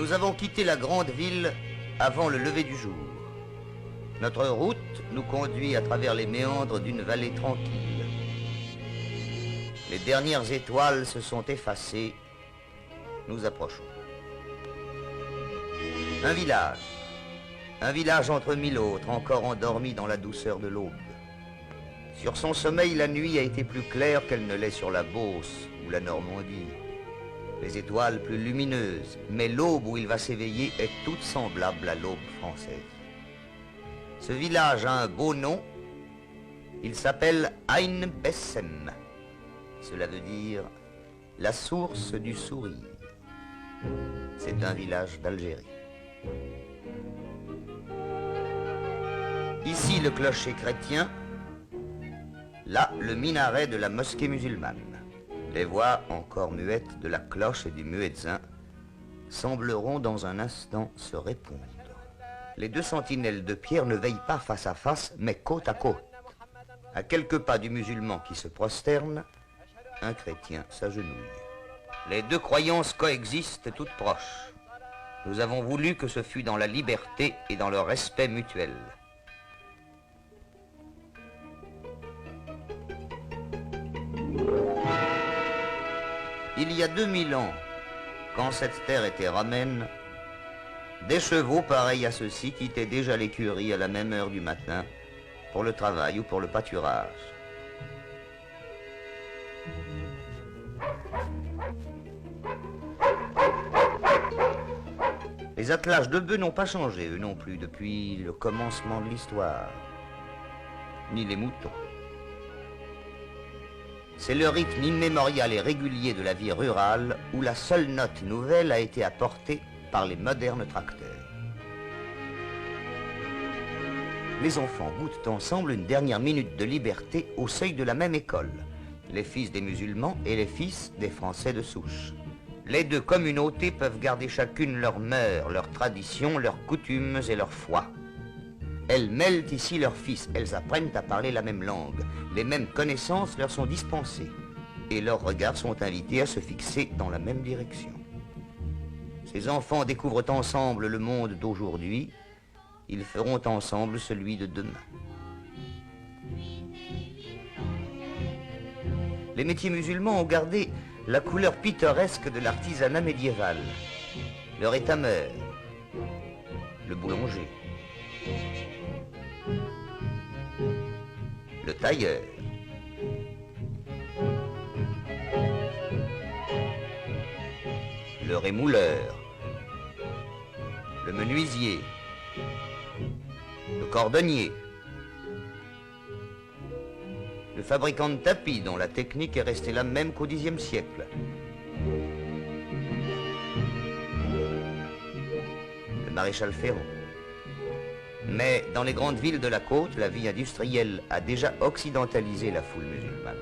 Nous avons quitté la grande ville avant le lever du jour. Notre route nous conduit à travers les méandres d'une vallée tranquille. Les dernières étoiles se sont effacées. Nous approchons. Un village entre mille autres, encore endormi dans la douceur de l'aube. Sur son sommeil, la nuit a été plus claire qu'elle ne l'est sur la Beauce ou la Normandie. Les étoiles plus lumineuses, mais l'aube où il va s'éveiller est toute semblable à l'aube française. Ce village a un beau nom, il s'appelle Ain Bessem. Cela veut dire la source du sourire. C'est un village d'Algérie. Ici le clocher chrétien, là le minaret de la mosquée musulmane. Les voix encore muettes de la cloche et du muezzin sembleront dans un instant se répondre. Les deux sentinelles de pierre ne veillent pas face à face, mais côte à côte. À quelques pas du musulman qui se prosterne, un chrétien s'agenouille. Les deux croyances coexistent toutes proches. Nous avons voulu que ce fût dans la liberté et dans le respect mutuel. Il y a 2000 ans, quand cette terre était ramène, des chevaux pareils à ceux-ci quittaient déjà l'écurie à la même heure du matin pour le travail ou pour le pâturage. Les attelages de bœufs n'ont pas changé, eux non plus, depuis le commencement de l'histoire, ni les moutons. C'est le rythme immémorial et régulier de la vie rurale où la seule note nouvelle a été apportée par les modernes tracteurs. Les enfants goûtent ensemble une dernière minute de liberté au seuil de la même école, les fils des musulmans et les fils des Français de souche. Les deux communautés peuvent garder chacune leurs mœurs, leurs traditions, leurs coutumes et leur foi. Elles mêlent ici leurs fils, elles apprennent à parler la même langue, les mêmes connaissances leur sont dispensées, et leurs regards sont invités à se fixer dans la même direction. Ces enfants découvrent ensemble le monde d'aujourd'hui, ils feront ensemble celui de demain. Les métiers musulmans ont gardé la couleur pittoresque de l'artisanat médiéval. Leur étameur, le boulanger, le tailleur, le rémouleur, le menuisier, le cordonnier, le fabricant de tapis dont la technique est restée la même qu'au Xe siècle, le maréchal Ferrand. Mais dans les grandes villes de la côte, la vie industrielle a déjà occidentalisé la foule musulmane.